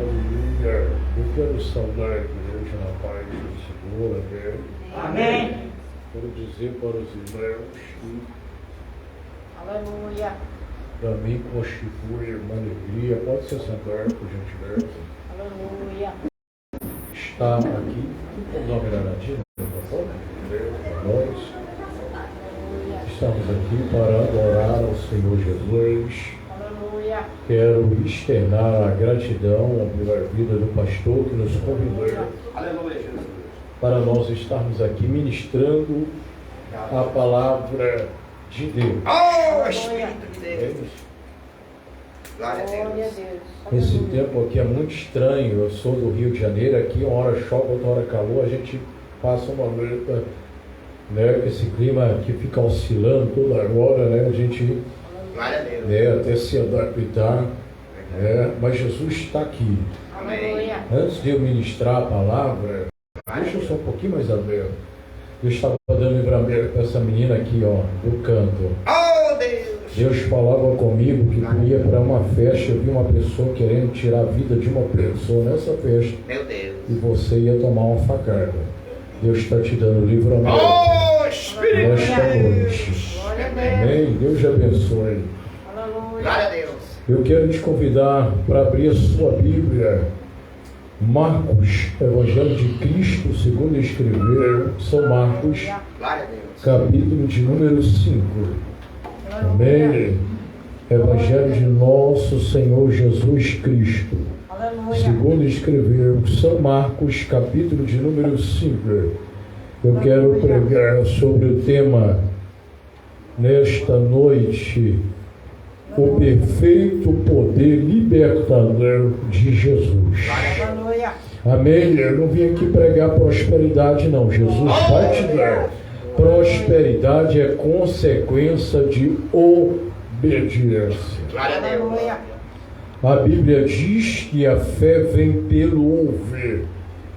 Aleluia. Eu quero saudar a igreja na paz do Senhor, amém. Amém. Quero dizer para os irmãos que Aleluia. para mim constitui uma alegria. Pode se sentar, por gentileza. Aleluia. Está aqui. Vamos dar uma olhadinha no microfone? Nós estamos aqui para adorar ao Senhor Jesus. Aleluia. Quero externar a gratidão pela vida do pastor que nos convidou. Aleluia, Jesus. Para nós estarmos aqui ministrando a palavra de Deus. Oh, Espírito de Deus. Glória a Glória a Deus. Deus. Esse Aleluia. tempo aqui é muito estranho. Eu sou do Rio de Janeiro, aqui uma hora chove, outra hora calor, a gente passa uma luta, né? Esse clima aqui fica oscilando toda hora, né? A gente Glória a Deus. até se adaptar, mas Jesus está aqui. Aleluia. Antes de eu ministrar a palavra, deixa eu só um pouquinho mais aberto. Eu estava dando livramento para essa menina aqui, ó, do canto. Oh, Deus. Deus falava comigo que tu ia para uma festa, eu vi uma pessoa querendo tirar a vida de uma pessoa nessa festa Meu Deus. e você ia tomar uma facada. Deus está te dando livramento Oh, Espírito nesta de Deus. noite. Glória a Deus. Amém? Deus te abençoe. Aleluia. Glória a Deus. Eu quero te convidar para abrir a sua Bíblia. Marcos, Evangelho de Cristo, segundo escreveu São Marcos, Glória a Deus. capítulo de número 5. Amém? Evangelho de nosso Senhor Jesus Cristo, Aleluia. segundo escreveu São Marcos, capítulo de número 5. Eu quero pregar sobre o tema nesta noite, o perfeito poder libertador de Jesus. Aleluia. Amém? Eu não vim aqui pregar prosperidade, não. Jesus vai te dar. Prosperidade é consequência de obediência. Glória a Deus. Aleluia. A Bíblia diz que a fé vem pelo ouvir,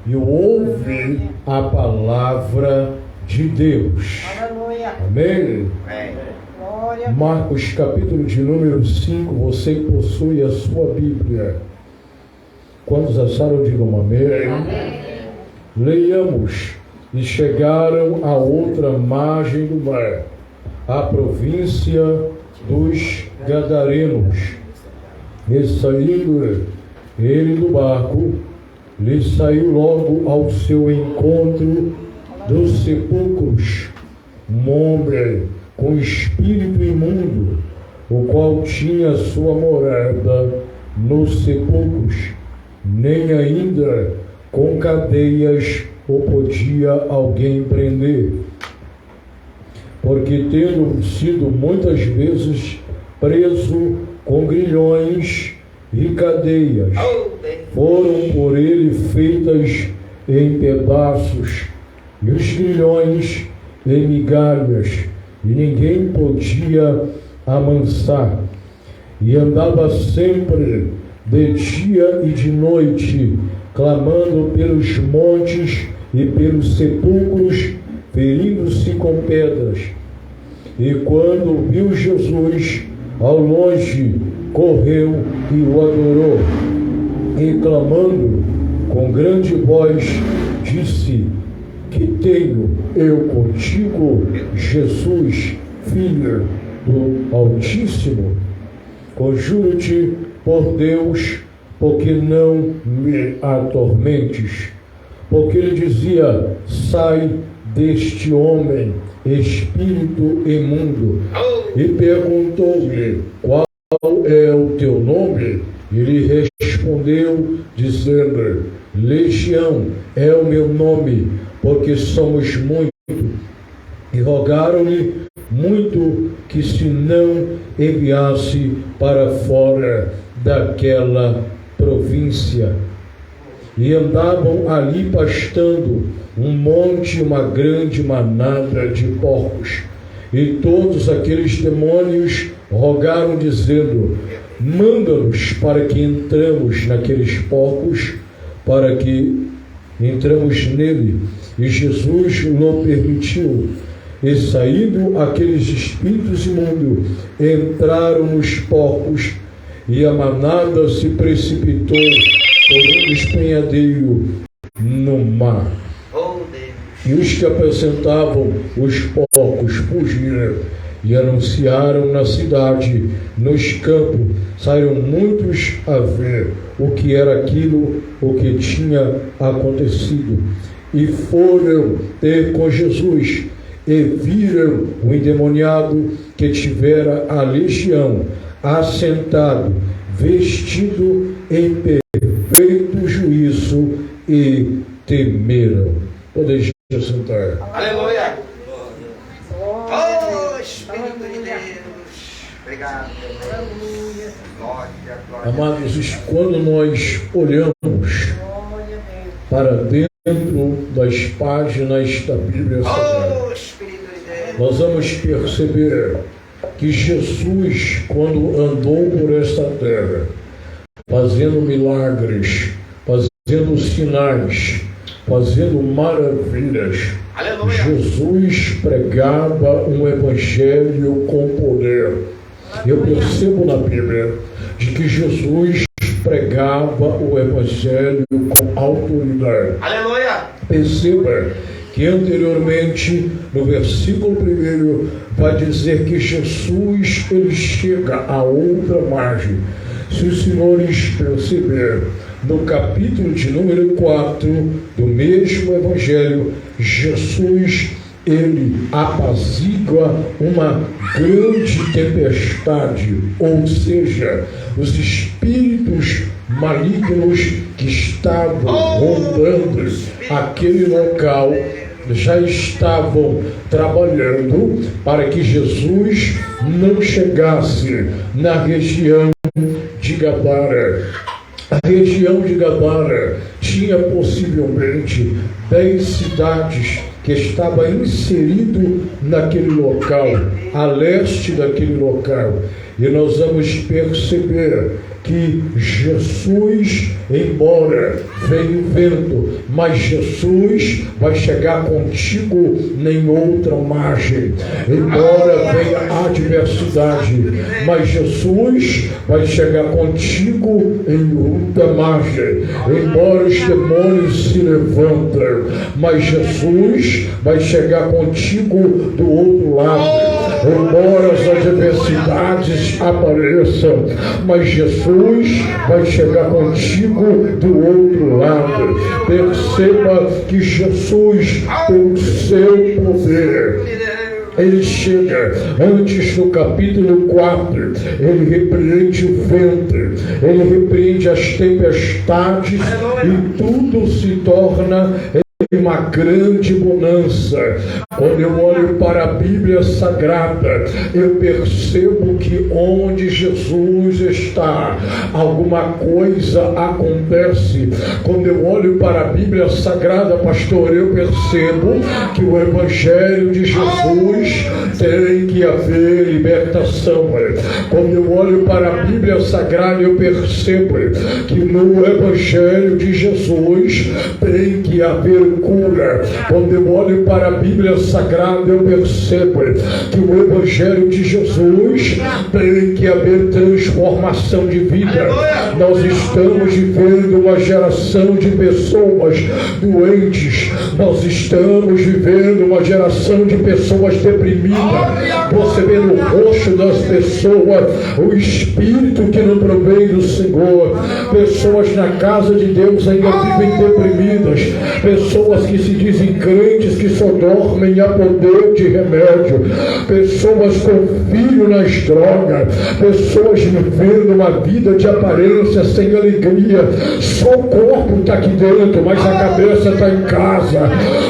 e o ouvir a palavra de Deus. Aleluia. Amém? Amém. Glória a Deus. Marcos capítulo de número 5, você que possui a sua Bíblia. Quantos acharam, digam amém? Amém. Leiamos. E chegaram à outra margem do mar, a província dos Gadarenos. E saindo ele do barco, lhe saiu logo ao seu encontro dos sepulcros um homem com espírito imundo, o qual tinha sua morada nos sepulcros, nem ainda com cadeias o podia alguém prender, porque tendo sido muitas vezes preso com grilhões e cadeias, Oh, Deus. foram por ele feitas em pedaços, e os grilhões em migalhas, e ninguém podia amansar, e andava sempre de dia e de noite, clamando pelos montes e pelos sepulcros, ferindo-se com pedras. E quando viu Jesus ao longe, correu e o adorou, e clamando com grande voz, disse: que tenho eu contigo, Jesus, Filho do Altíssimo? Conjuro-te por Deus, porque não me atormentes. Porque ele dizia: sai deste homem, espírito imundo. E perguntou-lhe: qual é o teu nome? E ele respondeu, dizendo: Legião é o meu nome, porque somos muitos. E rogaram-lhe muito que se não enviasse para fora daquela província. E andavam ali pastando um monte, uma grande manada de porcos. E todos aqueles demônios rogaram, dizendo: manda-nos para que entramos naqueles porcos, para que entramos nele. E Jesus o permitiu. E saindo aqueles espíritos imundos, entraram nos porcos, e a manada se precipitou por um despenhadeiro no mar. Oh, Deus. E os que apresentavam os porcos fugiram e anunciaram na cidade, nos campos, saíram muitos a ver o que era aquilo, o que tinha acontecido. E foram ter com Jesus, e viram o endemoniado que tivera a legião, assentado, vestido em perfeito juízo, e temeram. Podeis sentar. Aleluia. Glória. Oh, Espírito de Deus. Obrigado, meu Deus. Glória, glória. Amados, quando nós olhamos Glória a Deus. para dentro das páginas da Bíblia Sagrada, Oh, Espírito de Deus. nós vamos perceber que Jesus, quando andou por esta terra, fazendo milagres, fazendo sinais, fazendo maravilhas, Aleluia. Jesus pregava um evangelho com poder. Eu percebo na Bíblia de que Jesus pregava o evangelho com autoridade. Aleluia. Perceba que anteriormente, no versículo 1, vai dizer que Jesus ele chega a outra margem. Se os senhores perceberem, no capítulo de número 4 do mesmo evangelho, Jesus ele apazigua uma grande tempestade, ou seja, os espíritos malignos que estavam rondando aquele local já estavam trabalhando para que Jesus não chegasse na região de Gadara. A região de Gadara tinha possivelmente 10 cidades que estavam inseridas naquele local, a leste daquele local. E nós vamos perceber que Jesus, embora venha o vento, mas Jesus vai chegar contigo em outra margem. Embora venha a adversidade, mas Jesus vai chegar contigo em outra margem. Embora os demônios se levantem, mas Jesus vai chegar contigo do outro lado. Embora as adversidades apareçam, mas Jesus vai chegar contigo do outro lado. Perceba que Jesus tem o seu poder. Ele chega antes no capítulo 4, ele repreende o vento, ele repreende as tempestades e tudo se torna uma grande bonança. Quando eu olho para a Bíblia Sagrada, eu percebo que onde Jesus está, alguma coisa acontece. Quando eu olho para a Bíblia Sagrada, pastor, eu percebo que o Evangelho de Jesus tem que haver libertação. Quando eu olho para a Bíblia Sagrada, eu percebo que no Evangelho de Jesus tem que haver cura. Quando eu olho para a Bíblia Sagrada, eu percebo que o Evangelho de Jesus tem que haver transformação de vida. Nós estamos vivendo uma geração de pessoas doentes. Nós estamos vivendo uma geração de pessoas deprimidas. Você vê no rosto das pessoas o espírito que não provém do Senhor. Pessoas na casa de Deus ainda vivem deprimidas. Pessoas que se dizem crentes, que só dormem a poder de remédio. Pessoas com filho nas drogas. Pessoas vivendo uma vida de aparência sem alegria. Só o corpo está aqui dentro, mas a cabeça está em casa.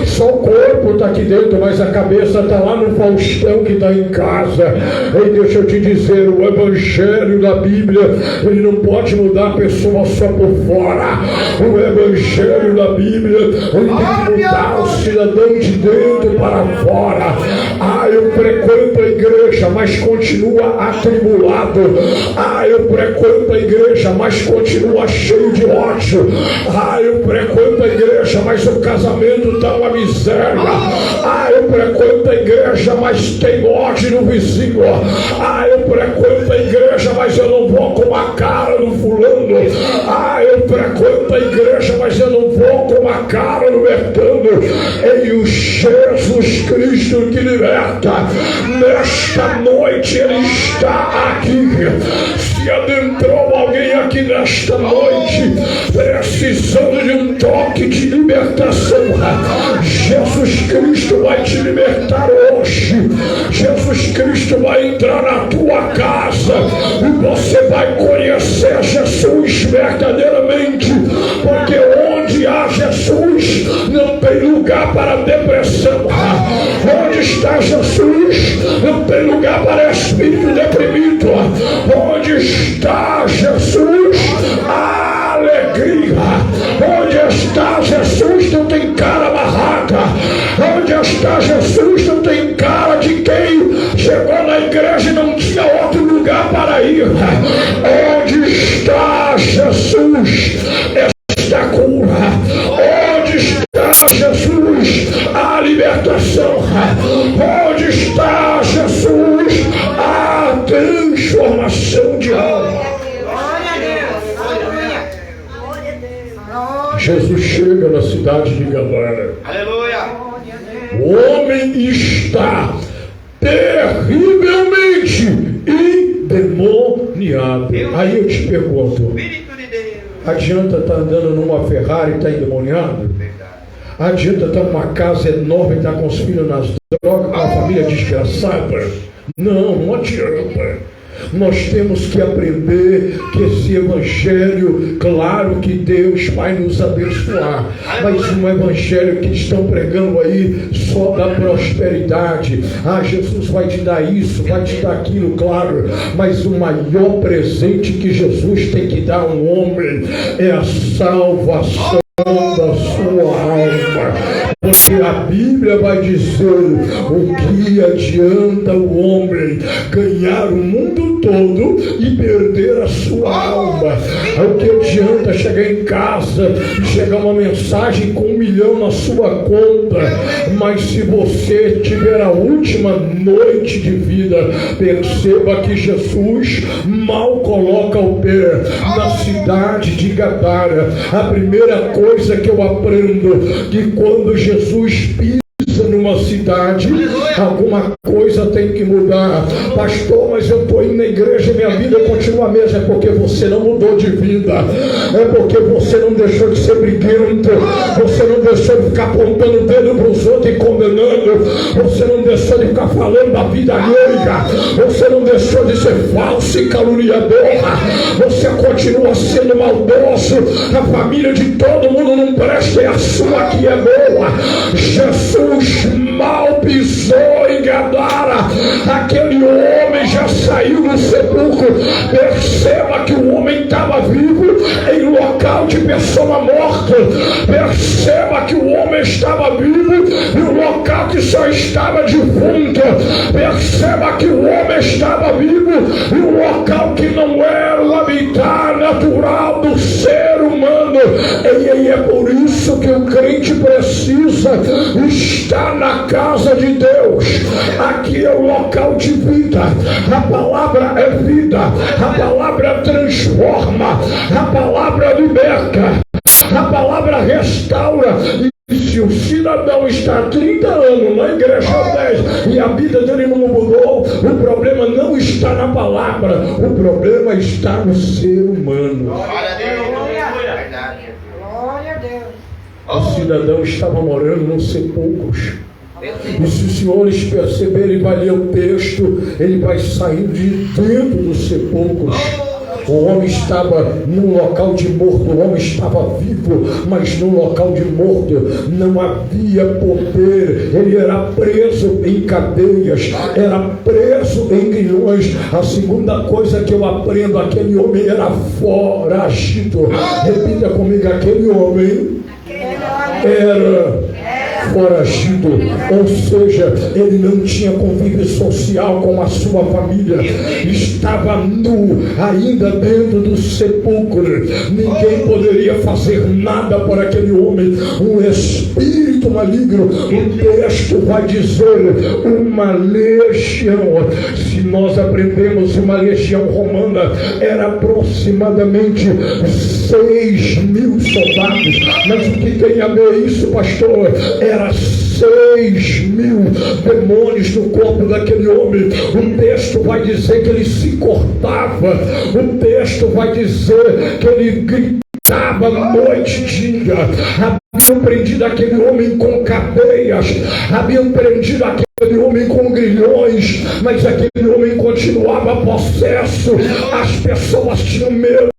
Só o corpo está aqui dentro, mas a cabeça está lá no Faustão que está em casa. E deixa eu te dizer, o Evangelho da Bíblia, ele não pode mudar a pessoa só por fora. O Evangelho da Bíblia, ele tem que mudar o cidadão de dentro para fora. Eu frequento a igreja, mas continua atribulado. Eu frequento a igreja, mas continua cheio de ódio. Eu frequento a igreja, mas o casamento está uma miséria. Eu frequento a igreja, mas tem ódio no vizinho. Eu frequento a igreja, mas eu não vou com a cara do fulano. Eu frequento a igreja, mas eu não vou com a cara no mercado. É o Jesus Cristo que liberta. Nesta noite Ele está aqui. Se adentrou alguém aqui nesta noite precisando de um toque de libertação, Jesus Cristo vai te libertar hoje. Jesus Cristo vai entrar na tua casa e você vai conhecer Jesus verdadeiramente, porque onde há Jesus não tem lugar para depressão. Onde está Jesus não tem lugar para espírito deprimido. Onde está Jesus, a alegria. Onde está Jesus não tem cara amarrada. Onde está Jesus não tem cara de quem chegou na igreja e não tinha outro lugar para ir. Onde está Jesus, esta cura. Onde está Jesus, a libertação. Onde está Jesus, a transformação de alma. Jesus chega na cidade de Gadara. Aleluia. O homem está terrivelmente endemoniado. Aí eu te pergunto, Espírito de Deus. adianta estar andando numa Ferrari e estar endemoniado? Verdade. Adianta estar numa casa enorme e estar com os filhos nas drogas, com a família desgraçada? Não adianta. Nós temos que aprender que esse evangelho, claro que Deus vai nos abençoar, mas um evangelho que estão pregando aí só da prosperidade. Jesus vai te dar isso, vai te dar aquilo, claro, mas o maior presente que Jesus tem que dar a um homem é a salvação da sua alma. Porque a Bíblia vai dizer: o que adianta o homem ganhar o mundo todo e perder a sua alma? O que adianta chegar em casa e chegar uma mensagem com 1 milhão na sua conta, mas se você tiver a última noite de vida, perceba que Jesus mal coloca o pé na cidade de Gadara. A primeira coisa que eu aprendo, que quando Jesus pisa numa cidade, alguma coisa tem que mudar. Pastor, mas eu estou indo na igreja e minha vida continua a mesma. É porque você não mudou de vida. É porque você não deixou de ser briguento. Você não deixou de ficar apontando o dedo para os outros e condenando. Você não deixou de ficar falando da vida alheia. Você não deixou de ser falso e caluniador. Você continua sendo maldoso. A família de todo mundo não presta, é a sua que é boa. Jesus mal pisou em Gadara. Aquele homem já saiu do sepulcro. Perceba que o homem estava vivo em local de pessoa morta. Perceba que o homem estava vivo em um local que só estava defunto. Perceba que o homem estava vivo em um local que não era o habitat natural do ser humano. E é por isso que o crente precisa estar na casa de Deus. Aqui é o local de vida. A palavra é vida. A palavra transforma. A palavra liberta. A palavra restaura. E se o cidadão está há 30 anos na igreja 10 e a vida dele não mudou, o problema não está na palavra, o problema está no ser humano. Glória a Deus. Verdade. Glória a Deus. O cidadão estava morando nos sepulcros. E se os senhores perceberem, vai ler o texto, ele vai saindo de dentro dos sepulcros. O homem estava num local de morto, o homem estava vivo, mas num local de morto não havia poder. Ele era preso em cadeias, era preso em grilhões. A segunda coisa que eu aprendo, aquele homem era foragido. Repita comigo, aquele homem era foragido, ou seja, ele não tinha convívio social com a sua família, estava nu, ainda dentro do sepulcro, ninguém poderia fazer nada por aquele homem, um espírito maligno, o texto vai dizer, uma legião, se nós aprendemos uma legião romana, era aproximadamente 6.000 soldados, mas o que tem a ver isso, pastor? Era 6.000 demônios no corpo daquele homem. O texto vai dizer que ele se cortava, o texto vai dizer que ele gritava noite e dia. Haviam prendido aquele homem com cadeias, haviam prendido aquele homem com grilhões, mas aquele homem continuava possesso. As pessoas tinham medo.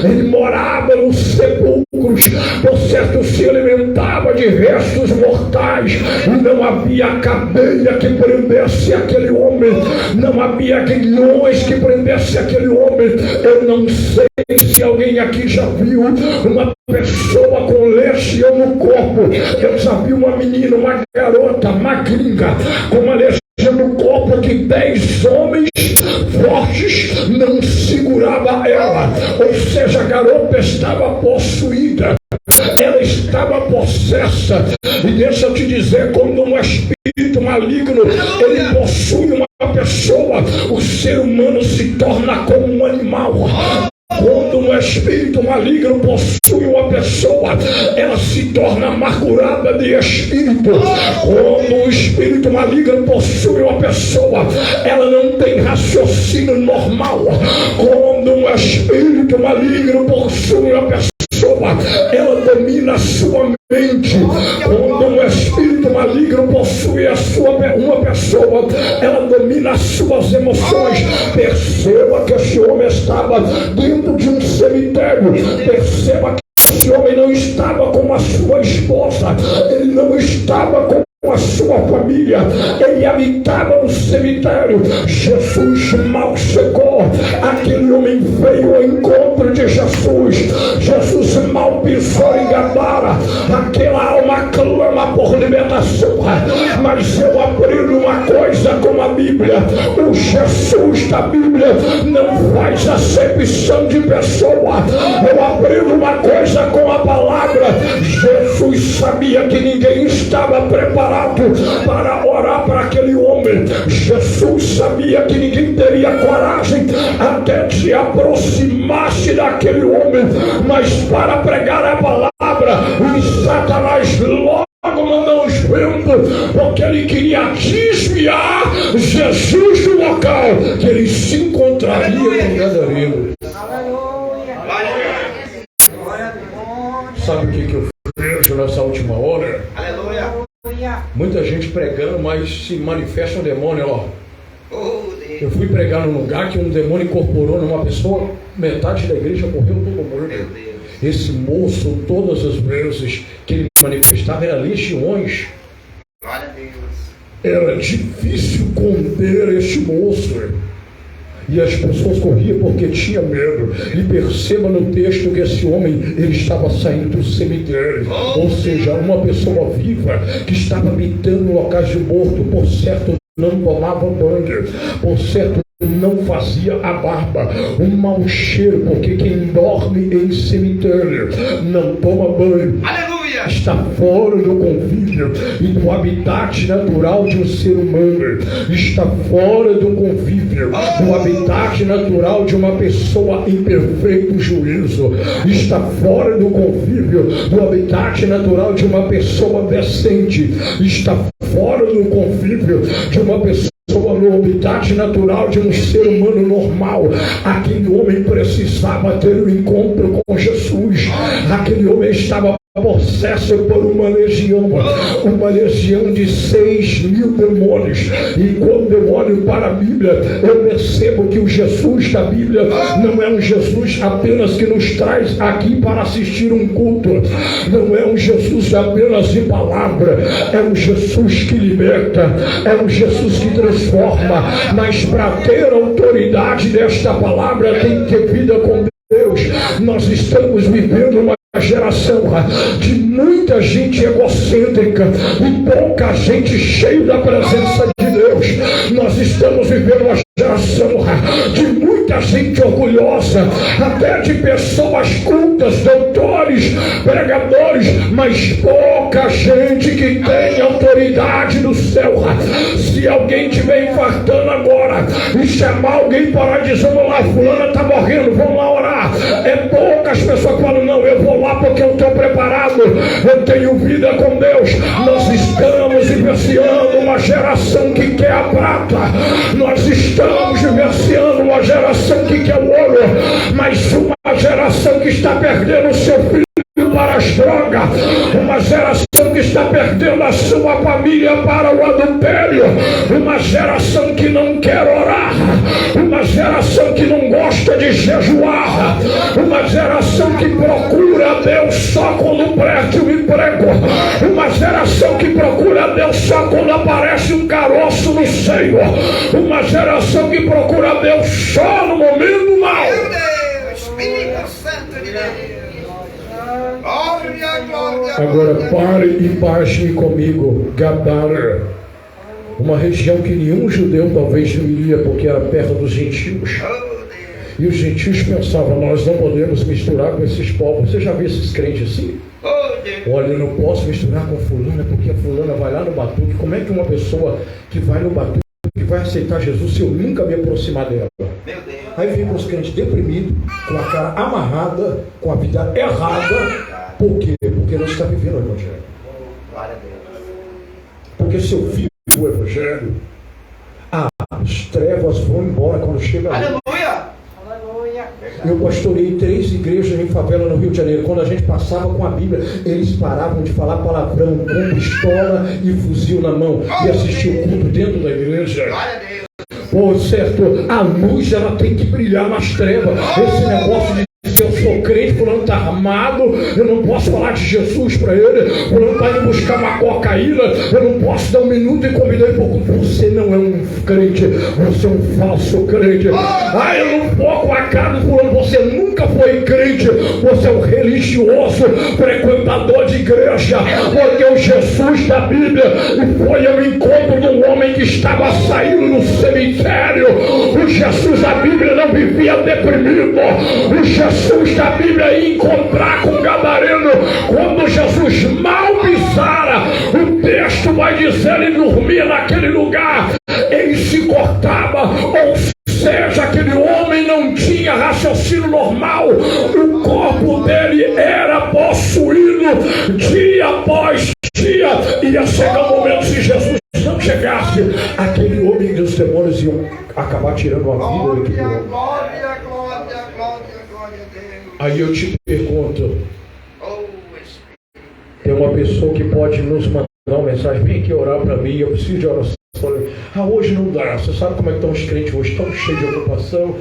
Ele morava nos sepulcros, por certo se alimentava de restos mortais, e não havia cadeia que prendesse aquele homem, não havia grilhões que prendesse aquele homem. Eu não sei se alguém aqui já viu uma pessoa com legião no corpo. Eu já vi uma menina, uma garota magrinha com uma legião no corpo que 10 homens fortes não segurava ela, ou seja, a garota estava possuída, ela estava possessa. E deixa eu te dizer, quando um espírito maligno ele possui uma pessoa, o ser humano se torna como um animal. Quando um espírito maligno possui uma pessoa, ela se torna amargurada de espírito. Quando o espírito maligno possui uma pessoa, ela não tem raciocínio normal. Quando um espírito maligno possui uma pessoa, ela domina a sua mente. Quando um espírito maligno possui uma pessoa, ela domina as suas emoções. Perceba que esse homem estava dentro de um cemitério. Perceba que esse homem não estava com a sua esposa, ele não estava com a sua família, ele habitava no cemitério. Jesus mal chegou, aquele homem veio ao encontro de Jesus. Jesus mal pisou em Gadara, aquela alma clama por libertação. Mas eu aprendo uma coisa com a Bíblia: o Jesus da Bíblia não faz acepção de pessoa. Eu aprendo uma coisa com a palavra: Jesus sabia que ninguém estava preparado para orar para aquele homem. Jesus sabia que ninguém teria coragem até de aproximar-se daquele homem, mas para pregar a palavra, o Satanás logo mandou os ventos, porque ele queria desviar Jesus do local que ele se encontraria com Gadareno. Sabe o que eu vejo nessa última hora? Aleluia. Muita gente pregando, mas se manifesta um demônio, ó. Eu fui pregar num lugar que um demônio incorporou numa pessoa, metade da igreja morreu todo mundo. Esse moço, todas as vezes que ele manifestava, eram legiões. Glória a Deus. Era difícil conter este moço. E as pessoas corriam porque tinha medo. E perceba no texto que esse homem, ele estava saindo do cemitério. Ou seja, uma pessoa viva que estava habitando locais de morto. Por certo, não tomava banho. Por certo, não fazia a barba. Um mau cheiro, porque quem dorme em cemitério não toma banho. Aleluia. Está fora do convívio e do habitat natural de um ser humano. Está fora do convívio, do habitat natural de uma pessoa em perfeito juízo. Está fora do convívio, do habitat natural de uma pessoa decente. Está fora do convívio de uma pessoa no habitat natural de um ser humano normal. Aquele homem precisava ter um encontro com Jesus. Aquele homem estava possesso por uma legião de 6.000 demônios. E quando eu olho para a Bíblia, eu percebo que o Jesus da Bíblia não é um Jesus apenas que nos traz aqui para assistir um culto, não é um Jesus apenas de palavra, é um Jesus que liberta, é um Jesus que transforma. Mas para ter autoridade desta palavra tem que ter vida com Deus. Nós estamos vivendo uma geração de muita gente egocêntrica e pouca gente cheia da presença de Deus. Nós estamos vivendo uma geração de muita gente orgulhosa, até de pessoas cultas, doutores, pregadores, mas pouca gente que tem autoridade no céu. Se alguém estiver infartando agora e chamar alguém para dizer: vamos lá, fulana está morrendo, vamos lá orar. É poucas pessoas que falam: não, eu vou lá porque eu estou preparado, eu tenho vida com Deus. Nós estamos vivenciando uma geração que quer a prata, nós estamos vivenciando uma geração que quer o ouro, mas uma geração que está perdendo o seu filho para as drogas, uma geração que está perdendo a sua família para o adultério, uma geração que não quer orar, uma geração que não gosta de jejuar, uma geração que procura Deus só quando presta um emprego, uma geração que procura Deus só quando aparece um caroço no seio, uma geração que procura Deus só no momento mau. Meu Deus, Espírito Santo de Deus. Glória, glória, Agora glória. pare e baixe comigo. Gadara, uma região que nenhum judeu talvez não iria, porque era terra dos gentios. Oh, Deus. E os gentios pensavam: nós não podemos misturar com esses povos. Você já viu esses crentes assim? Oh, Deus. Olha, eu não posso misturar com fulana, porque a fulana vai lá no batuque. Como é que uma pessoa que vai no batuque vai aceitar Jesus se eu nunca me aproximar dela? Meu Deus. Aí ficam os crentes deprimidos, com a cara amarrada, com a vida errada. Por quê? Porque não está vivendo o Evangelho. Glória a Deus. Porque se eu vivo o Evangelho, as trevas vão embora quando chega a luz. Aleluia. Aleluia. Eu pastorei 3 igrejas em favela no Rio de Janeiro. Quando a gente passava com a Bíblia, eles paravam de falar palavrão com pistola e fuzil na mão e assistiam o culto dentro da igreja. Glória a Deus. Por certo, a luz ela tem que brilhar nas trevas. Esse negócio de se eu sou crente, fulano está armado, eu não posso falar de Jesus para ele, fulano está indo buscar uma cocaína, eu não posso dar um minuto e convidar ele para o culto. Você não é um crente, você é um falso crente. Ah, eu não vou com a cara do fulano, você nunca foi crente, você é um religioso, frequentador de igreja, porque o Jesus da Bíblia foi ao encontro de um homem que estava saindo no cemitério. O Jesus da Bíblia não vivia deprimido, o Jesus da Bíblia ia encontrar com o gadareno quando Jesus mal pisara. O texto vai dizer: ele dormia naquele lugar, ele se cortava, ou seja, aquele homem não tinha raciocínio normal, o corpo dele era possuído dia após dia. Ia chegar um momento, se Jesus não chegasse, aquele homem e os demônios iam acabar tirando a vida daquele Glória, homem. glória, glória, glória, glória a Deus. Aí eu te pergunto, Oh, Espírito. tem uma pessoa que pode nos mandar uma mensagem: vem aqui orar para mim, eu preciso de oração. Hoje não dá. Você sabe como é que estão os crentes hoje? Estão cheios de ocupação,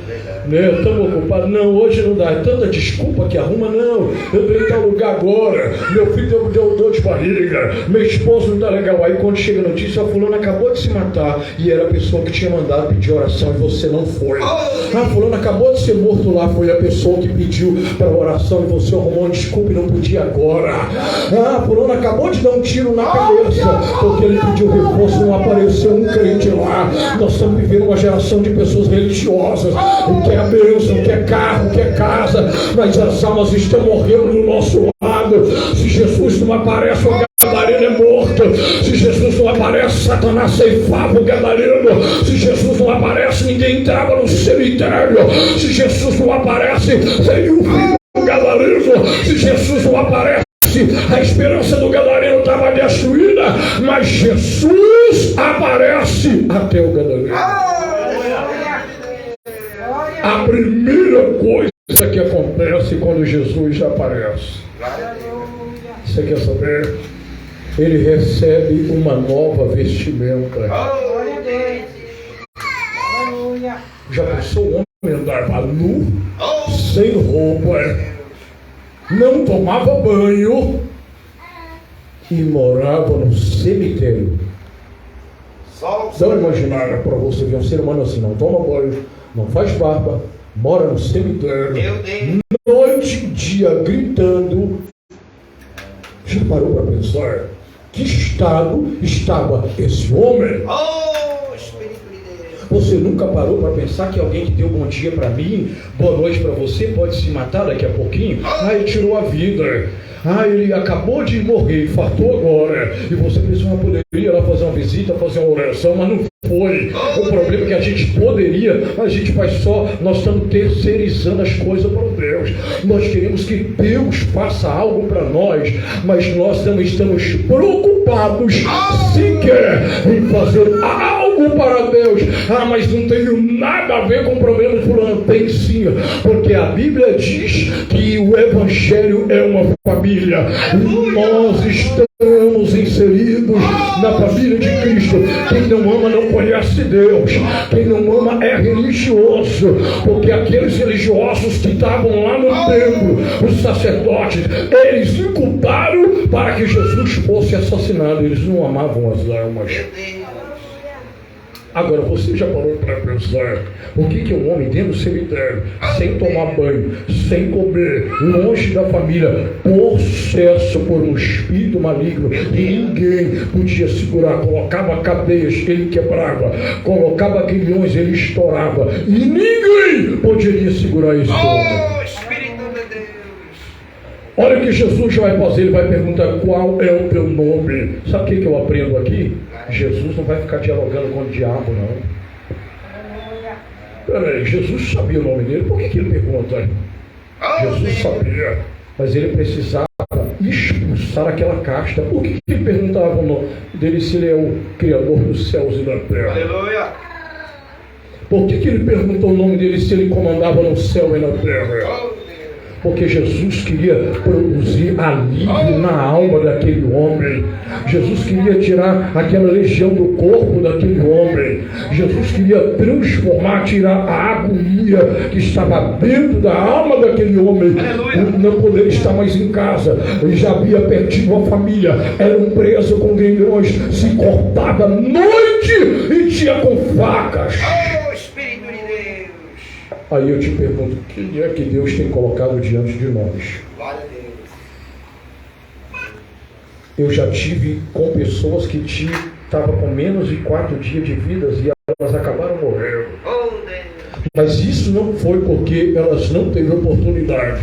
né? Estamos ocupados. Não, hoje não dá. É tanta desculpa que arruma. Não, eu tenho que lugar agora. Meu filho deu dor de barriga. Meu esposo não está legal. Aí quando chega a notícia: a fulana acabou de se matar. E era a pessoa que tinha mandado pedir oração e você não foi. A fulana acabou de ser morto lá. Foi a pessoa que pediu para oração e você arrumou uma desculpa e não podia agora. A fulana acabou de dar um tiro na cabeça porque ele pediu reforço, não apareceu um crente lá. Nós estamos vivendo uma geração de pessoas religiosas, quer a bênção, quer carro, quer casa, mas as almas estão morrendo do nosso lado. Se Jesus não aparece, o gadareno é morto. Se Jesus não aparece, Satanás ceifava o gadareno. Se Jesus não aparece, ninguém entrava no cemitério. Se Jesus não aparece, seria o filho do gadareno. Se Jesus não aparece, a esperança do gadareno estava destruída, mas Jesus aparece até o gadareno. A primeira coisa que acontece quando Jesus aparece, você quer saber? Ele recebe uma nova vestimenta. Glória a Deus. Aleluia. Já pensou o homem andava nu, sem roupa, não tomava banho e morava no cemitério? Não imaginaram para você ver um ser humano assim: não toma banho, não faz barba, mora no cemitério, Meu Deus. noite e dia gritando. Já parou para pensar que estado estava esse homem? Oh, Espírito de Deus. Você nunca parou para pensar que alguém que deu bom dia para mim, boa noite para você, pode se matar daqui a pouquinho? Ah, ele tirou a vida. Ah, ele acabou de morrer, infartou agora. E você pensou, poderia ir lá fazer uma visita, fazer uma oração, mas não foi. O problema é que a gente poderia, mas a gente faz só, nós estamos terceirizando as coisas para Deus. Nós queremos que Deus faça algo para nós, mas nós não estamos preocupados sequer em fazer algo para Deus. Ah, mas não tem nada a ver com o problema de fulano. Tem sim, porque a Bíblia diz que o Evangelho é uma família. Nós estamos inseridos na família de Cristo. Quem não ama não conhece Deus. Quem não ama é religioso, porque aqueles religiosos que estavam lá no templo, os sacerdotes, eles inculparam para que Jesus fosse assassinado. Eles não amavam as almas. Agora, você já parou para pensar o que um homem dentro do cemitério, sem tomar banho, sem comer, longe da família, possesso por um espírito maligno, e ninguém podia segurar, colocava cadeias, ele quebrava, colocava grilhões, ele estourava, e ninguém poderia segurar esse homem. Olha o que Jesus vai fazer, ele vai perguntar: qual é o teu nome? Sabe o que eu aprendo aqui? Jesus não vai ficar dialogando com o diabo, não. Peraí, Jesus sabia o nome dele, por que ele pergunta? Jesus sabia, mas ele precisava expulsar aquela casta. Por que ele perguntava o nome dele se ele é o Criador dos céus e da terra? Aleluia. Por que ele perguntou o nome dele se ele comandava no céu e na terra? Porque Jesus queria produzir alívio na alma daquele homem. Jesus queria tirar aquela legião do corpo daquele homem. Jesus queria transformar, tirar a agonia que estava dentro da alma daquele homem. Não poder estar mais em casa. Ele já havia perdido a família. Era um preso com grilhões. Se cortava noite e tinha com facas. Aí eu te pergunto, quem é que Deus tem colocado diante de nós? Glória a Deus. Eu já tive com pessoas que estavam com menos de 4 dias de vida e elas acabaram morrendo. Mas isso não foi porque elas não teve oportunidade.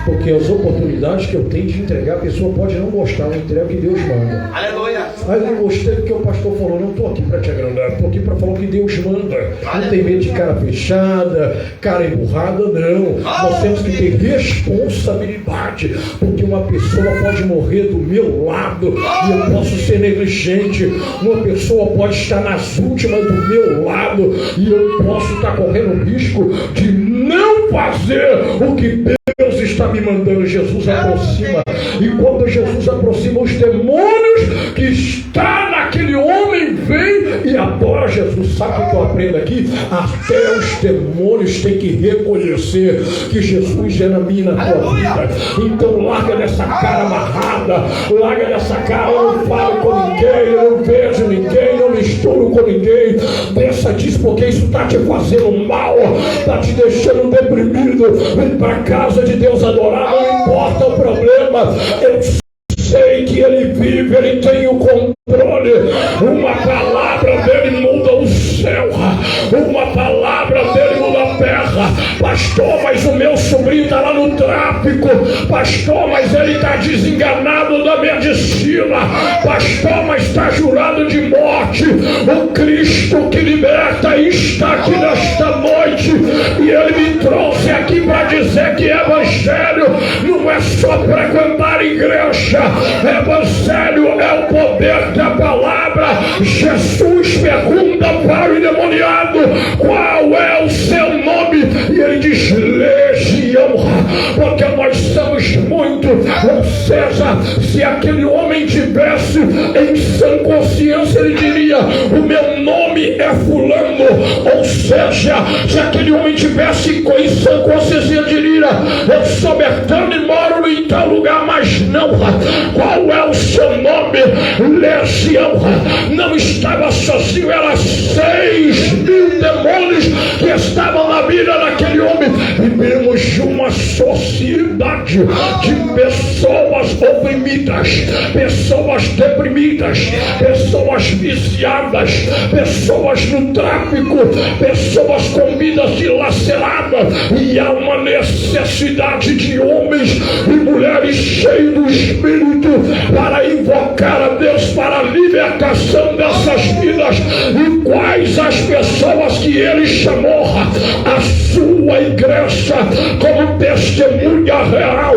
Porque as oportunidades que eu tenho de entregar, a pessoa pode não gostar, eu entrego o que Deus manda. Aleluia. Aí eu não gostei do que o pastor falou, não estou aqui para te agradar, estou aqui para falar o que Deus manda. Não tem medo de cara fechada, cara emburrada, não. Nós temos que ter responsabilidade, porque uma pessoa pode morrer do meu lado e eu posso ser negligente. Uma pessoa pode estar nas últimas do meu lado e eu posso estar correndo risco de não fazer o que Deus está me mandando. Jesus aproxima, e quando Jesus aproxima, os demônios que estão naquele homem vêm e adora Jesus. Sabe o que eu aprendo aqui? Até os demônios têm que reconhecer que Jesus é na minha e na tua vida. Então larga dessa cara amarrada, larga dessa cara: eu não falo com ninguém, eu não vejo ninguém, eu não misturo com ninguém. Deixa disso, porque isso está te fazendo mal, está te deixando deprimido. Vem para a casa de Deus adorar, não importa o problema. Eu sei que Ele vive, Ele tem o controle. Uma palavra dele muda o céu, uma palavra dele muda a terra. Pastor, mas o meu sobrinho está lá no tráfico. Pastor, mas ele está desenganado da medicina. Pastor, mas está jurado de morte. O Cristo que liberta está aqui nesta noite, e Ele me trouxe aqui para dizer que Evangelho não é só frequentar a igreja. Evangelho é o poder da palavra. Jesus pergunta para o endemoniado: qual é o seu nome? E ele diz: Legião, porque nós somos muito Ou seja, se aquele homem tivesse em sã consciência, ele diria: o meu nome é fulano. Ou seja, se aquele homem tivesse em sã consciência, ele diria: eu sou Bertano e moro em tal lugar. Mas não. Qual é o seu nome? Legião. Não estava sozinho, eram 6.000 demônios que estavam na vida daquele homem. Vivemos de uma sociedade de pessoas oprimidas, pessoas deprimidas, pessoas viciadas, pessoas no tráfico, pessoas com vidas dilaceradas. E há uma necessidade de homens e mulheres cheios do Espírito para invocar a Deus para a libertação dessas vidas. E quais as pessoas que ele chamou? A sua igreja como testemunha real,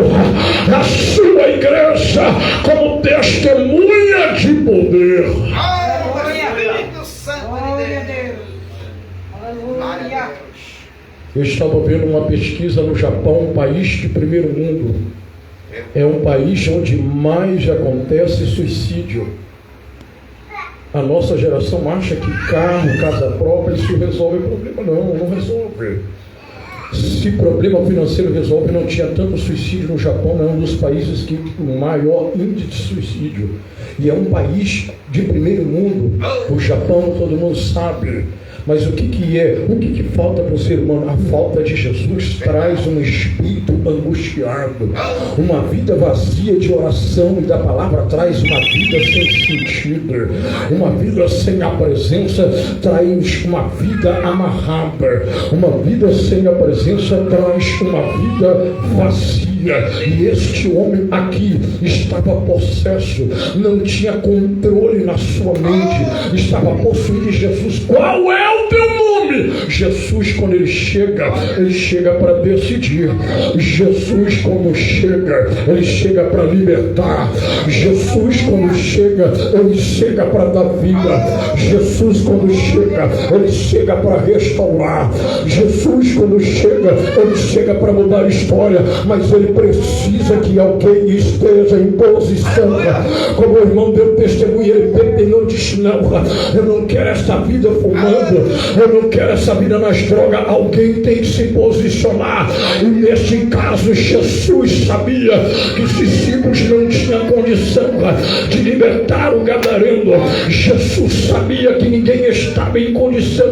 a sua igreja como testemunha de poder. Espírito Santo de Deus. Aleluia. Eu estava vendo uma pesquisa no Japão, um país de primeiro mundo. É um país onde mais acontece suicídio. A nossa geração acha que carro, casa própria, isso resolve o problema. Não resolve. Se problema financeiro resolve, não tinha tanto suicídio no Japão. É um dos países que o maior índice de suicídio. E é um país de primeiro mundo. O Japão, todo mundo sabe. Mas o que é? O que falta para o ser humano? A falta de Jesus traz um espírito angustiado. Uma vida vazia de oração e da palavra traz uma vida sem sentido. Uma vida sem a presença traz uma vida amarrada. Uma vida sem a presença traz uma vida vazia. E este homem aqui estava possesso, não tinha controle na sua mente, estava possuído. Jesus, qual é o teu nome? Jesus, quando ele chega para decidir. Jesus, quando chega, ele chega para libertar. Jesus, quando chega, ele chega para dar vida. Jesus, quando chega, ele chega para restaurar. Jesus, quando chega, ele chega para mudar a história. Mas ele precisa que alguém esteja em posição. Como o irmão deu testemunho, ele não disse: não, eu não quero essa vida fumando, eu não quero essa vida nas drogas. Alguém tem que se posicionar. E neste caso, Jesus sabia que os discípulos não tinham condição de libertar o gadareno. Jesus sabia que ninguém estava em condição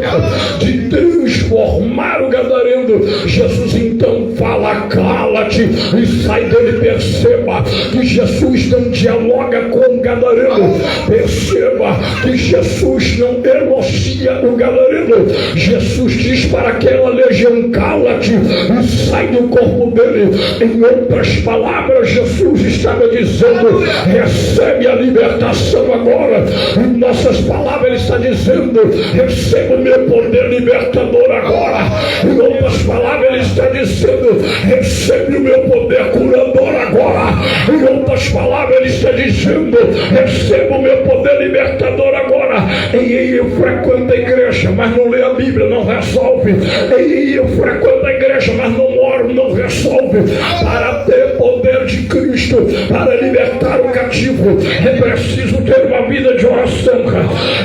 de transformar o gadareno. Jesus então fala: cala-te e sai dele. Perceba que Jesus não dialoga com o gadareno. Perceba que Jesus não elogia o gadareno. Jesus diz para aquela legião: cala-te e sai do corpo dele. Em outras palavras, Jesus estava dizendo: recebe a libertação agora. Em nossas palavras, ele está dizendo: receba o meu poder libertador agora. Em outras palavras, ele está dizendo: recebe o meu poder curador agora. Em outras palavras, ele está dizendo: receba o meu poder libertador agora. E eu frequento a igreja, mas não lê a Bíblia, não resolve. E eu frequento a igreja, mas não oro, não resolve. Para ter poder de Cristo, para libertar o cativo, é preciso ter uma vida de oração,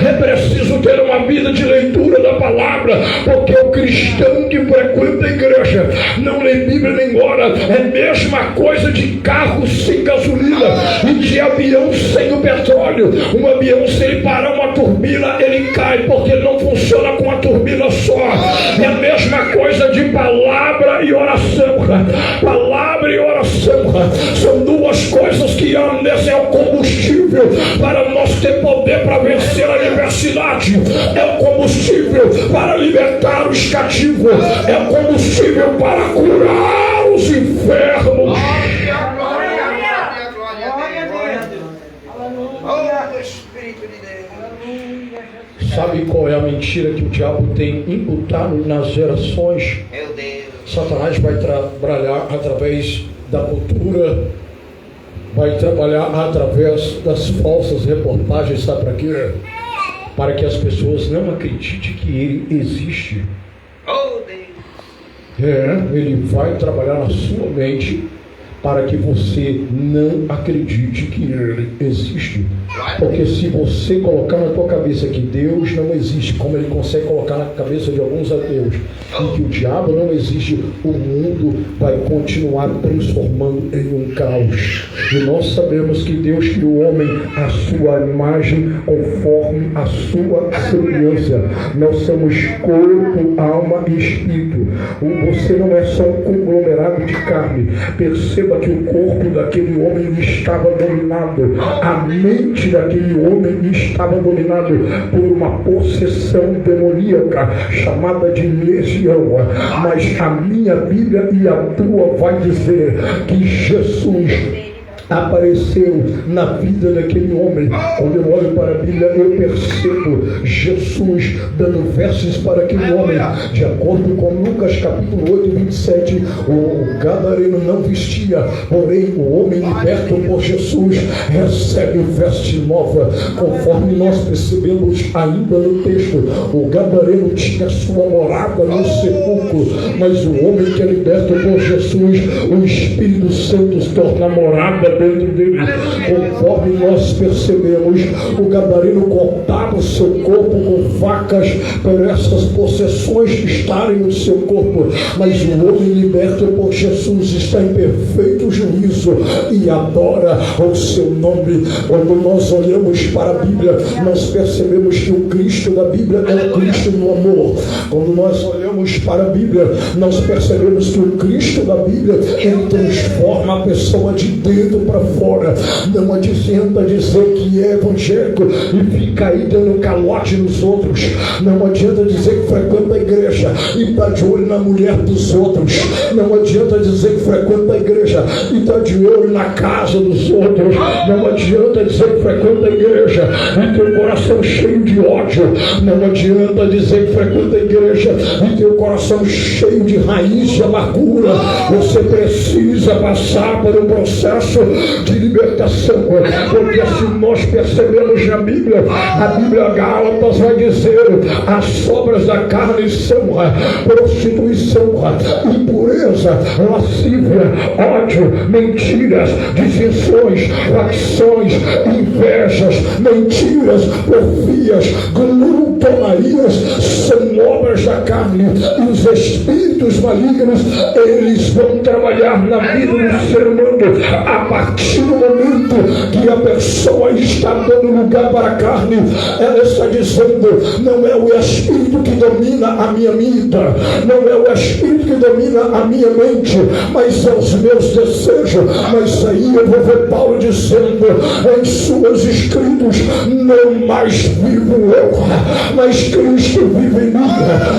é preciso ter uma vida de leitura da palavra, porque o cristão que frequenta a igreja não lê Bíblia nem ora. É a mesma coisa de carro sem gasolina e de avião sem o petróleo. Um avião, se ele parar uma turbina, ele cai, porque ele não funciona com a turbina só. É a mesma coisa de palavra e oração. Palavra e oração são duas coisas que esse é o combustível para nós ter poder para vencer a adversidade. É o combustível para libertar os cativos. É o combustível para curar os enfermos. Sabe qual é a mentira que o diabo tem imputado nas gerações? Meu Deus. Satanás vai trabalhar através da cultura, vai trabalhar através das falsas reportagens, sabe para quê? Para que as pessoas não acreditem que ele existe. Oh, Deus. Ele vai trabalhar na sua mente para que você não acredite que Ele existe. Porque se você colocar na tua cabeça que Deus não existe, como Ele consegue colocar na cabeça de alguns ateus, e que o diabo não existe, o mundo vai continuar transformando em um caos. E nós sabemos que Deus criou o homem à sua imagem, conforme a sua semelhança. Nós somos corpo, alma e espírito. Você não é só um conglomerado de carne. Perceba que o corpo daquele homem estava dominado, a mente daquele homem estava dominado por uma possessão demoníaca chamada de legião. Mas a minha Bíblia e a tua vai dizer que Jesus apareceu na vida daquele homem. Quando eu olho para a Bíblia, eu percebo Jesus dando versos para aquele homem. De acordo com Lucas capítulo 8, 27, o gadareno não vestia, porém o homem liberto por Jesus recebe veste nova. Conforme nós percebemos ainda no texto, o gadareno tinha sua morada no sepulcro, mas o homem que é liberto por Jesus, o Espírito Santo se torna morada dentro dele. Conforme nós percebemos, o gadareno cortava o seu corpo com facas para essas possessões estarem no seu corpo, mas o homem liberto por Jesus está em perfeito juízo e adora o seu nome. Quando nós olhamos para a Bíblia, nós percebemos que o Cristo da Bíblia é o Cristo do amor. Quando nós olhamos para a Bíblia, nós percebemos que o Cristo da Bíblia, ele transforma a pessoa de dentro para fora. Não adianta dizer que é evangélico e fica aí dando calote nos outros. Não adianta dizer que frequenta a igreja e está de olho na mulher dos outros. Não adianta dizer que frequenta a igreja e está de olho na casa dos outros. Não adianta dizer que frequenta a igreja e tem o coração cheio de ódio. Não adianta dizer que frequenta a igreja e tem o coração cheio de raiz de amargura. Você precisa passar por um processo de libertação, porque se nós percebemos na Bíblia, a Bíblia Gálatas vai dizer: as sobras da carne são prostituição, impureza, lascívia, ódio, mentiras, dissensões, facções, invejas, mentiras, porfias, glutonarias, são obras da carne, e os espíritos malignos, eles vão trabalhar na vida do ser humano a partir do momento que a pessoa está dando lugar para a carne. Ela está dizendo: não é o espírito que domina a minha vida, não é o espírito que domina a minha mente, mas são os meus desejos. Mas aí eu vou ver Paulo dizendo em seus escritos: não mais vivo eu, mas Cristo vive em mim.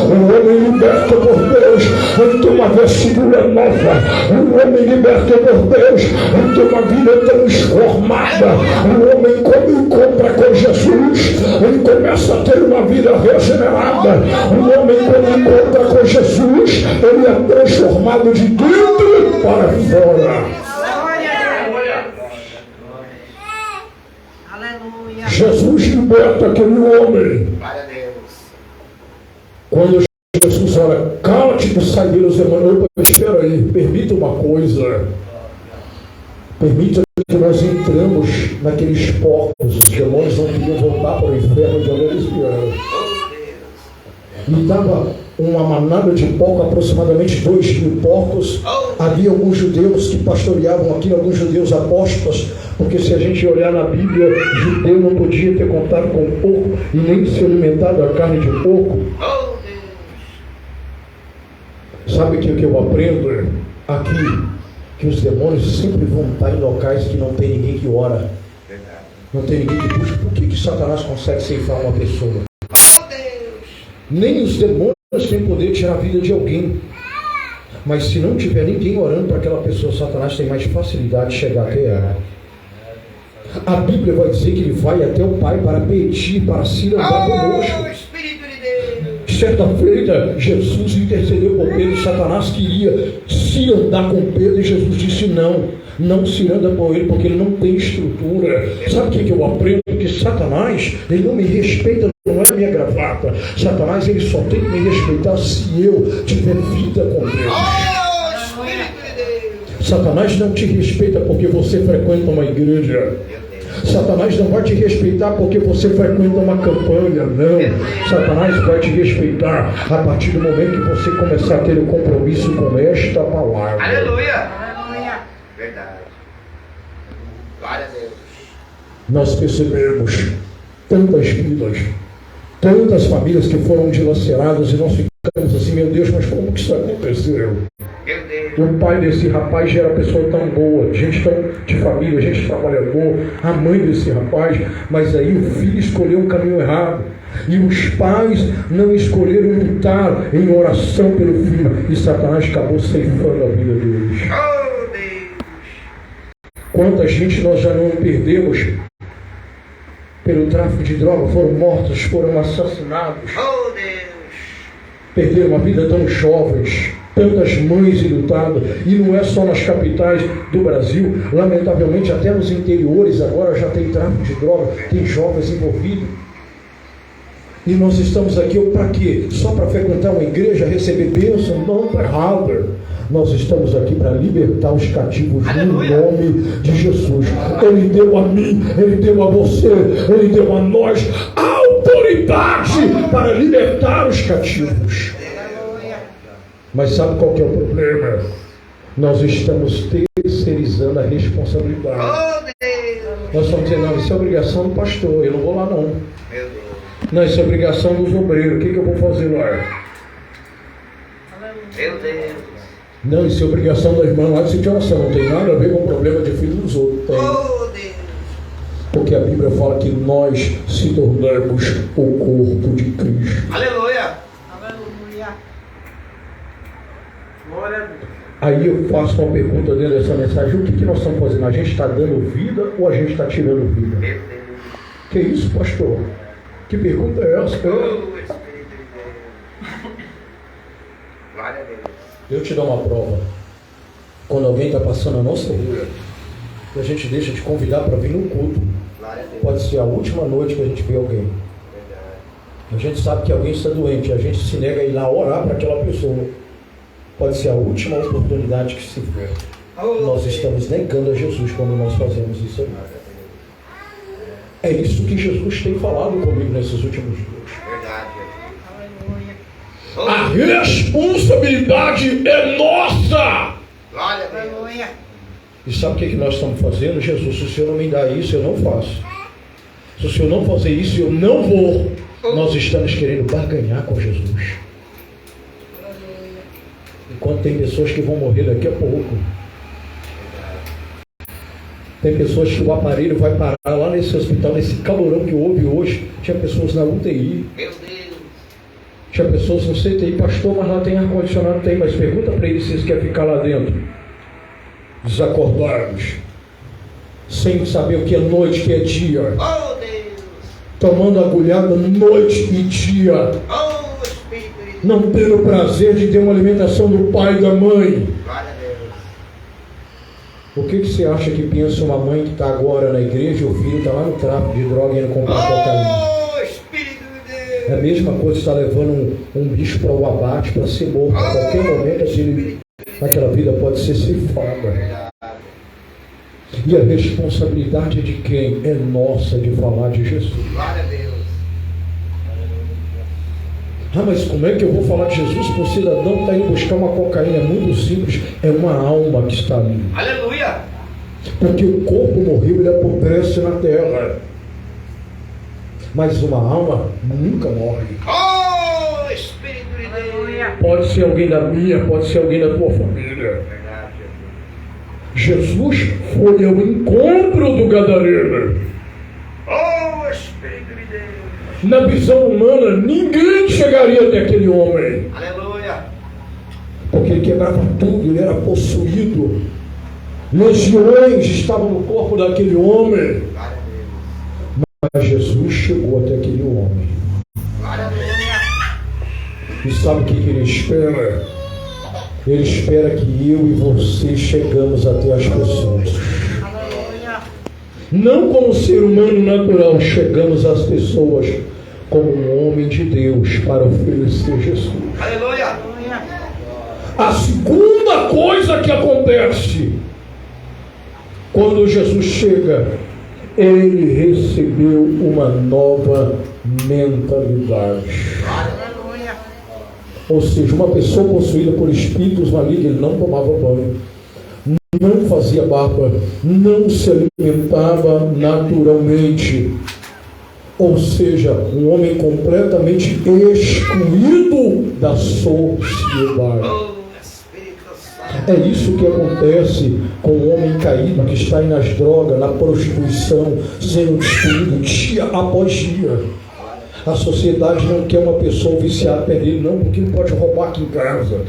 O homem liberto por Deus tem uma vestidura nova. O homem liberto por Deus tem uma vida transformada. O homem, quando encontra com Jesus, ele começa a ter uma vida regenerada. O homem, quando encontra com Jesus, ele é transformado de dentro para fora. Aleluia. Jesus liberta aquele homem. Quando Jesus fala: cala-te do sair dos demônios. Espera aí, permita uma coisa. Permita que nós entramos naqueles porcos. Os demônios não queriam voltar para o inferno de onde eles vieram. E dava uma manada de porcos, aproximadamente 2.000 porcos. Havia alguns judeus que pastoreavam aqui, alguns judeus apóstolos, porque se a gente olhar na Bíblia, judeu não podia ter contato com porco e nem se alimentar da carne de porco. Sabe o que eu aprendo aqui? Que os demônios sempre vão estar em locais que não tem ninguém que ora. Não tem ninguém que busca. Por que Satanás consegue ceifar uma pessoa? Nem os demônios têm poder de tirar a vida de alguém. Mas se não tiver ninguém orando para aquela pessoa, Satanás tem mais facilidade de chegar até ela. A Bíblia vai dizer que ele vai até o Pai para pedir, para se andar conosco. Certa feita, Jesus intercedeu por Pedro. Satanás queria se andar com Pedro e Jesus disse: não se anda com ele, porque ele não tem estrutura. Sabe o que eu aprendo? Que Satanás, ele não me respeita, não é a minha gravata. Satanás, ele só tem que me respeitar se eu tiver vida com Deus. Satanás não te respeita porque você frequenta uma igreja. Satanás não vai te respeitar porque você frequenta uma campanha, não. Satanás vai te respeitar a partir do momento que você começar a ter um compromisso com esta palavra. Aleluia. Aleluia. Verdade. Glória a Deus. Nós percebemos tantas vidas, tantas famílias que foram dilaceradas e nós ficamos assim, meu Deus, mas como que isso aconteceu? Meu Deus. O pai desse rapaz já era pessoa tão boa, gente tão de família, gente trabalhador, a mãe desse rapaz, mas aí o filho escolheu um caminho errado. E os pais não escolheram lutar em oração pelo filho. E Satanás acabou ceifando a vida deles. Oh, Deus. Quanta gente nós já não perdemos pelo tráfico de drogas, foram mortos, foram assassinados, Oh, Deus. perderam a vida tão jovens. Tantas mães enlutadas, e não é só nas capitais do Brasil, lamentavelmente até nos interiores agora já tem tráfico de drogas, tem jovens envolvidos. E nós estamos aqui para quê? Só para frequentar uma igreja, receber bênção? Não, está errado. Nós estamos aqui para libertar os cativos Aleluia. no nome de Jesus. Ele deu a mim, Ele deu a você, Ele deu a nós autoridade para libertar os cativos. Mas sabe qual que é o problema? Nós estamos terceirizando a responsabilidade. Oh, Deus. Nós estamos dizendo, não, isso é obrigação do pastor, eu não vou lá não. Meu Deus. Não, isso é obrigação dos obreiros, o que eu vou fazer lá? Meu Deus. Não, isso é obrigação da irmã lá de sítio de oração, não tem nada a ver com o problema de filho dos outros. Tem. Oh, Deus. Porque a Bíblia fala que nós se tornamos o corpo de Cristo. Aleluia. Aleluia. Glória a Deus. Aí eu faço uma pergunta dentro dessa mensagem, o que nós estamos fazendo? A gente está dando vida ou a gente está tirando vida? Meu Deus. Que isso, pastor? Que pergunta é essa? Oh, Espírito de Deus. Glória a Deus. Eu te dou uma prova. Quando alguém está passando a nossa rua, a gente deixa de convidar para vir no culto. Glória a Deus. Pode ser a última noite que a gente vê alguém. Verdade. A gente sabe que alguém está doente, a gente se nega a ir lá orar para aquela pessoa. Pode ser a última oportunidade que se vê. Oh, Nós estamos negando a Jesus quando nós fazemos isso aí. É isso que Jesus tem falado comigo nesses últimos dias. Verdade. Aleluia. A responsabilidade é nossa! Glória a Deus. Aleluia. E sabe o que nós estamos fazendo? Jesus, se o Senhor não me dá isso, eu não faço. Se o Senhor não fazer isso, eu não vou. Nós estamos querendo barganhar com Jesus. Enquanto tem pessoas que vão morrer daqui a pouco. Tem pessoas que o aparelho vai parar lá nesse hospital, nesse calorão que houve hoje. Tinha pessoas na UTI. Meu Deus. Tinha pessoas no CTI, pastor, mas lá tem ar-condicionado, tem, mas pergunta para eles se eles querem ficar lá dentro. Desacordados. Sem saber o que é noite, o que é dia. Oh, Deus. Tomando agulhada noite e dia. Oh, Espírito de Deus. Não tendo o prazer de ter uma alimentação do pai e da mãe. Glória a Deus. O que você acha que pensa uma mãe que está agora na igreja e o filho está lá no tráfico de droga e indo comprar cocaína? Oh, Espírito de Deus. É a mesma coisa que está levando um bicho para o abate para ser morto. A qualquer momento aquela vida pode ser ceifada. E a responsabilidade é de quem? É nossa de falar de Jesus. Glória a Deus. Ah, mas como é que eu vou falar de Jesus para um cidadão que está indo buscar uma cocaína? É muito simples, é uma alma que está ali. Aleluia. Porque o corpo morreu, ele apodrece na terra. Mas uma alma nunca morre. Oh, Espírito de Deus. Aleluia. Pode ser alguém da minha, pode ser alguém da tua família. Verdade. Jesus foi ao encontro do gadareno. Oh, Espírito de Deus. Na visão humana, ninguém chegaria até aquele homem. Aleluia. Porque ele quebrava tudo, ele era possuído. Legiões estavam no corpo daquele homem. Glória a Deus. Mas Jesus chegou até aquele homem. Glória a Deus. E sabe o que ele espera? Ele espera que eu e você chegamos até as pessoas. Aleluia. Não como ser humano natural, chegamos às pessoas como um homem de Deus para oferecer Jesus. Aleluia. Aleluia. A segunda coisa que acontece Quando Jesus chega, ele recebeu uma nova mentalidade. Aleluia. Ou seja, uma pessoa possuída por espíritos malignos, ele não tomava banho, não fazia barba, não se alimentava naturalmente. Ou seja, um homem completamente excluído da sociedade. É isso que acontece com o homem caído que está aí nas drogas, na prostituição, sendo destruído dia após dia. A sociedade não quer uma pessoa viciada perder, não, porque ele pode roubar aqui em casa.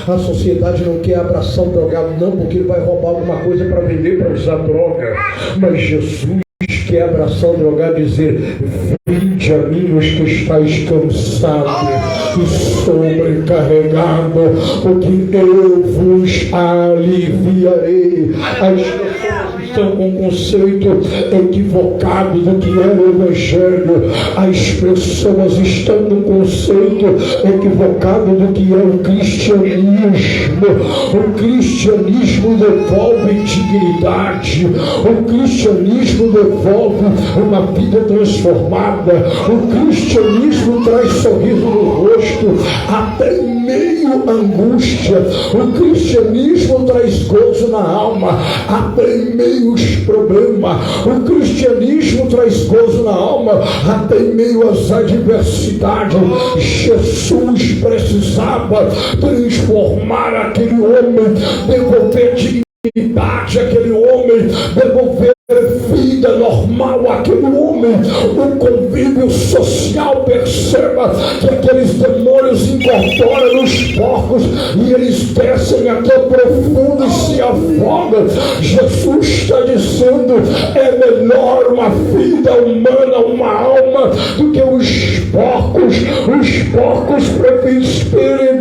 A sociedade não quer abraçar o drogado, não, porque ele vai roubar alguma coisa para vender, para usar droga. Mas Jesus quer abraçar o drogado e dizer: vinde a mim os que estáis cansados e sobrecarregados, porque eu vos aliviarei. As pessoas estão com um conceito equivocado do que é o Evangelho. As pessoas estão com um conceito equivocado do que é o cristianismo. O cristianismo devolve dignidade. O cristianismo devolve uma vida transformada. O cristianismo traz sorriso no rosto, até em meio angústia. O cristianismo traz gozo na alma, até em meio aos problemas. O cristianismo traz gozo na alma, até em meio às adversidades. Jesus precisava transformar aquele homem, devolver dignidade àquele homem, devolver vida normal àquele homem. O convívio social, perceba que aqueles demônios incorporam nos porcos e eles descem até profundo e se afogam. Jesus está dizendo: é melhor uma vida humana, uma alma, do que os porcos. Os porcos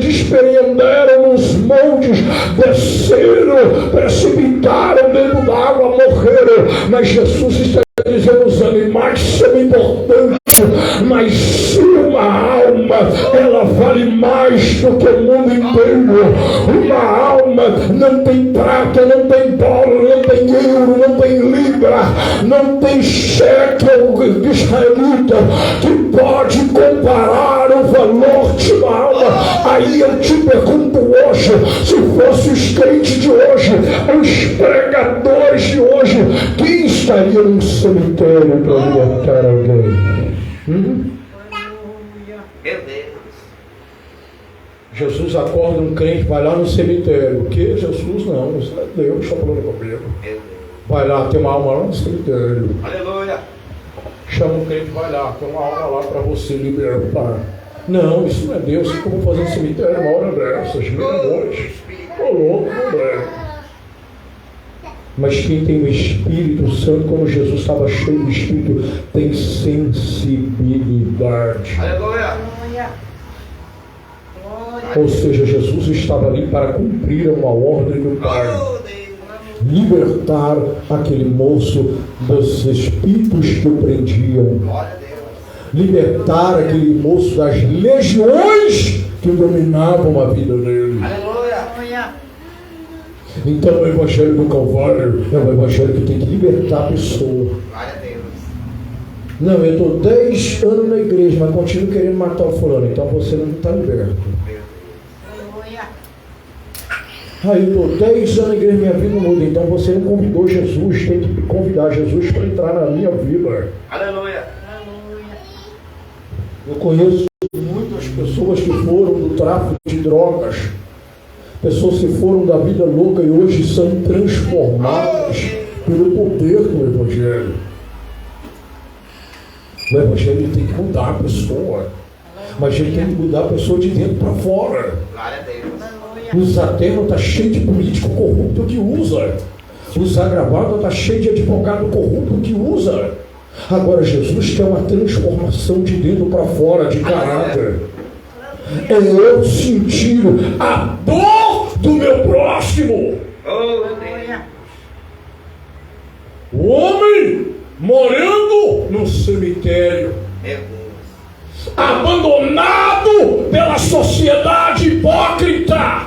despreenderam nos montes, desceram, precipitaram dentro da água, morreram. Mas Jesus está dizendo: os animais são importantes, mas se uma alma, ela vale mais do que o mundo inteiro. Uma alma não tem prata, não tem dólar, não tem euro, não tem libra, não tem cheque israelita que pode comparar o valor de uma alma. Aí eu te pergunto hoje, se fosse os crentes de hoje, os pregadores de hoje, quem estaria no cemitério para libertar alguém? Meu Deus. Jesus acorda um crente, vai lá no cemitério. O que? Jesus não, isso é Deus que está falando comigo. Vai lá, tem uma alma lá no cemitério. Aleluia. Chama um crente, vai lá, tem uma alma lá para você libertar. Não, isso não é Deus, isso que eu vou fazer no cemitério uma hora dessas, meia-noite. Ô louco, não é. Mas quem tem o Espírito Santo, como Jesus estava cheio do Espírito, tem sensibilidade. Aleluia. Ou seja, Jesus estava ali para cumprir uma ordem do Pai. Libertar aquele moço dos espíritos que o prendiam. Libertar aquele moço das legiões que dominavam a vida dele. Então o Evangelho do Calvário é um Evangelho que tem que libertar a pessoa. Não, eu estou 10 anos na igreja, mas continuo querendo matar o fulano. Então você não está liberto. Eu estou 10 anos na igreja, minha vida não muda. Então você não convidou Jesus. Tem que convidar Jesus para entrar na minha vida. Aleluia. Eu conheço muitas pessoas que foram do tráfico de drogas. Pessoas que foram da vida louca e hoje são transformadas pelo poder do Evangelho. O Evangelho tem que mudar a pessoa. Mas ele tem que mudar a pessoa de dentro para fora. Glória a Deus. Os atenos está cheio de político corrupto que usa. Os agravados está cheio de advogado corrupto que usa. Agora Jesus quer uma transformação de dentro para fora, de caráter. É eu sentir a dor do meu próximo. O homem morando no cemitério, abandonado pela sociedade hipócrita.